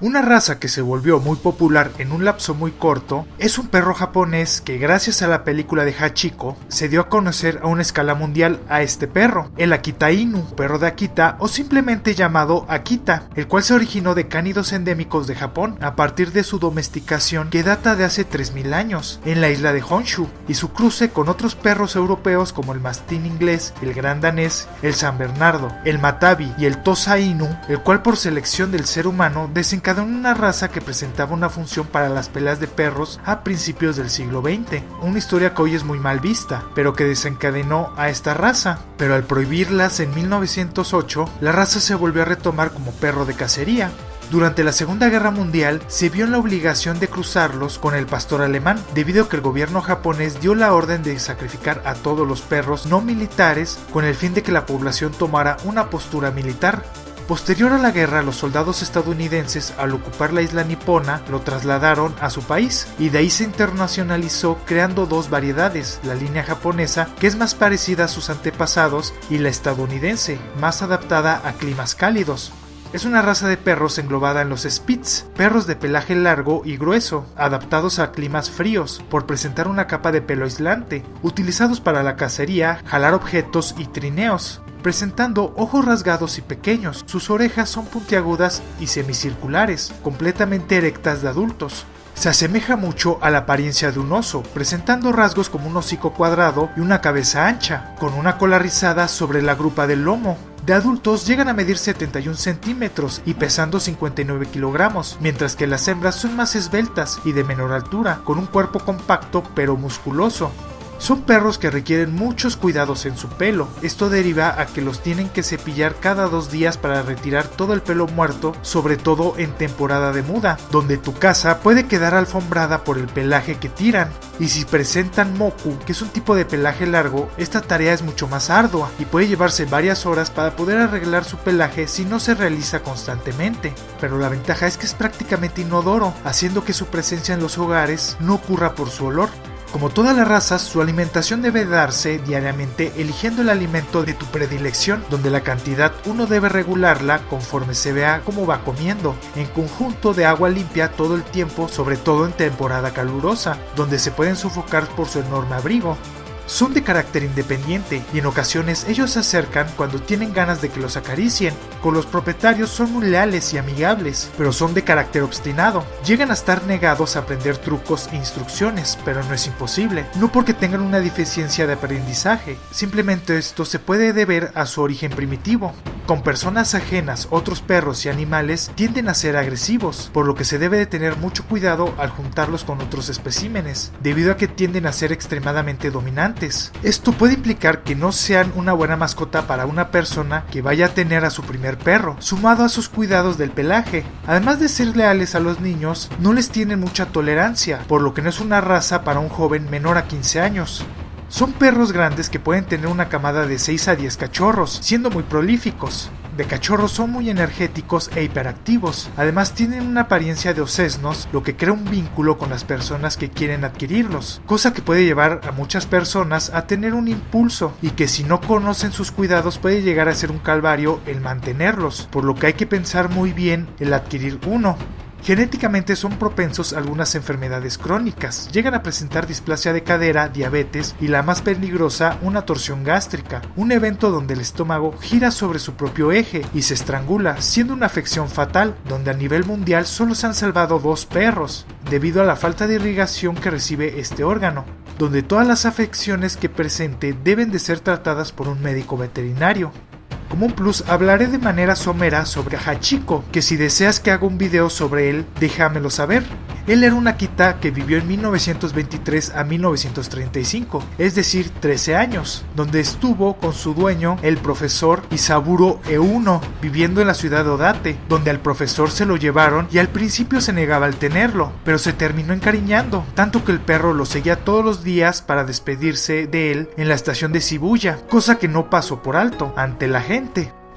Una raza que se volvió muy popular en un lapso muy corto es un perro japonés que gracias a la película de Hachiko se dio a conocer a una escala mundial a este perro, el Akita Inu, perro de Akita o simplemente llamado Akita, el cual se originó de cánidos endémicos de Japón a partir de su domesticación que data de hace 3000 años en la isla de Honshu y su cruce con otros perros europeos como el mastín inglés, el gran danés, el San Bernardo, el Matabi y el Tosa Inu, el cual por selección del ser humano desencadenó una raza que presentaba una función para las peleas de perros a principios del siglo XX, una historia que hoy es muy mal vista, pero que desencadenó a esta raza. Pero al prohibirlas en 1908, la raza se volvió a retomar como perro de cacería. Durante la Segunda Guerra Mundial se vio en la obligación de cruzarlos con el pastor alemán, debido a que el gobierno japonés dio la orden de sacrificar a todos los perros no militares con el fin de que la población tomara una postura militar. Posterior a la guerra, los soldados estadounidenses, al ocupar la isla nipona, lo trasladaron a su país y de ahí se internacionalizó creando dos variedades, la línea japonesa, que es más parecida a sus antepasados, y la estadounidense, más adaptada a climas cálidos. Es una raza de perros englobada en los Spitz, perros de pelaje largo y grueso, adaptados a climas fríos, por presentar una capa de pelo aislante, utilizados para la cacería, jalar objetos y trineos. Presentando ojos rasgados y pequeños, sus orejas son puntiagudas y semicirculares, completamente erectas de adultos. Se asemeja mucho a la apariencia de un oso, presentando rasgos como un hocico cuadrado y una cabeza ancha, con una cola rizada sobre la grupa del lomo. De adultos llegan a medir 71 centímetros y pesando 59 kilogramos, mientras que las hembras son más esbeltas y de menor altura, con un cuerpo compacto pero musculoso. Son perros que requieren muchos cuidados en su pelo. Esto deriva a que los tienen que cepillar cada 2 días para retirar todo el pelo muerto, sobre todo en temporada de muda, donde tu casa puede quedar alfombrada por el pelaje que tiran. Y si presentan moku, que es un tipo de pelaje largo, esta tarea es mucho más ardua y puede llevarse varias horas para poder arreglar su pelaje si no se realiza constantemente. Pero la ventaja es que es prácticamente inodoro, haciendo que su presencia en los hogares no ocurra por su olor. Como todas las razas, su alimentación debe darse diariamente eligiendo el alimento de tu predilección, donde la cantidad uno debe regularla conforme se vea cómo va comiendo, en conjunto de agua limpia todo el tiempo, sobre todo en temporada calurosa, donde se pueden sofocar por su enorme abrigo. Son de carácter independiente y en ocasiones ellos se acercan cuando tienen ganas de que los acaricien. Con los propietarios son muy leales y amigables, pero son de carácter obstinado. Llegan a estar negados a aprender trucos e instrucciones, pero no es imposible. No porque tengan una deficiencia de aprendizaje, simplemente esto se puede deber a su origen primitivo. Con personas ajenas, otros perros y animales tienden a ser agresivos, por lo que se debe de tener mucho cuidado al juntarlos con otros especímenes, debido a que tienden a ser extremadamente dominantes. Esto puede implicar que no sean una buena mascota para una persona que vaya a tener a su primer perro, sumado a sus cuidados del pelaje. Además de ser leales a los niños, no les tienen mucha tolerancia, por lo que no es una raza para un joven menor a 15 años. Son perros grandes que pueden tener una camada de 6 a 10 cachorros, siendo muy prolíficos. De cachorros son muy energéticos e hiperactivos. Además tienen una apariencia de osesnos, lo que crea un vínculo con las personas que quieren adquirirlos, cosa que puede llevar a muchas personas a tener un impulso y que si no conocen sus cuidados puede llegar a ser un calvario el mantenerlos, por lo que hay que pensar muy bien el adquirir uno. Genéticamente son propensos a algunas enfermedades crónicas, llegan a presentar displasia de cadera, diabetes y la más peligrosa, una torsión gástrica, un evento donde el estómago gira sobre su propio eje y se estrangula, siendo una afección fatal, donde a nivel mundial solo se han salvado 2 perros, debido a la falta de irrigación que recibe este órgano, donde todas las afecciones que presente deben de ser tratadas por un médico veterinario. Como un plus, hablaré de manera somera sobre Hachiko, que si deseas que haga un video sobre él, déjamelo saber. Él era un Akita que vivió en 1923 a 1935, es decir, 13 años, donde estuvo con su dueño, el profesor Isaburo Euno, viviendo en la ciudad de Odate, donde al profesor se lo llevaron y al principio se negaba al tenerlo, pero se terminó encariñando, tanto que el perro lo seguía todos los días para despedirse de él en la estación de Shibuya, cosa que no pasó por alto ante la gente.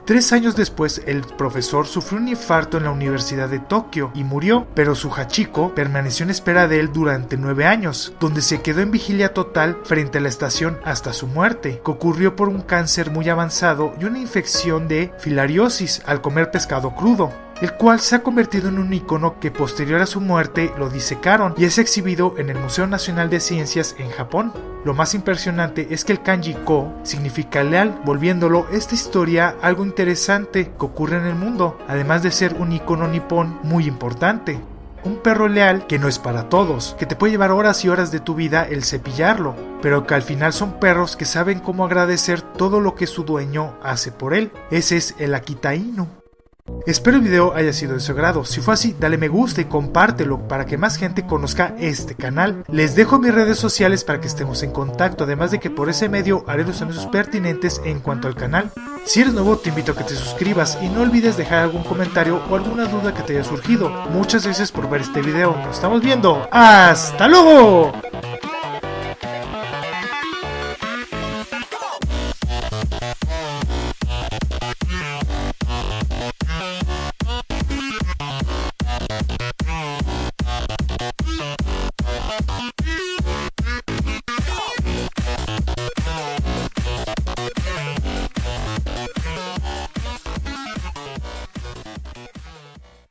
3 años después, el profesor sufrió un infarto en la Universidad de Tokio y murió, pero su Hachiko permaneció en espera de él durante 9 años, donde se quedó en vigilia total frente a la estación hasta su muerte, que ocurrió por un cáncer muy avanzado y una infección de filariosis al comer pescado crudo. el cual se ha convertido en un icono que posterior a su muerte lo disecaron y es exhibido en el Museo Nacional de Ciencias en Japón. Lo más impresionante es que el kanji Ko significa leal, volviéndolo esta historia algo interesante que ocurre en el mundo, además de ser un icono nipón muy importante. Un perro leal que no es para todos, que te puede llevar horas y horas de tu vida el cepillarlo, pero que al final son perros que saben cómo agradecer todo lo que su dueño hace por él. Ese es el Akita Inu. Espero el video haya sido de su agrado. Si fue así, dale me gusta y compártelo para que más gente conozca este canal. Les dejo mis redes sociales para que estemos en contacto, además de que por ese medio haré los anuncios pertinentes en cuanto al canal. Si eres nuevo, te invito a que te suscribas y no olvides dejar algún comentario o alguna duda que te haya surgido. Muchas gracias por ver este video. Nos estamos viendo. ¡Hasta luego!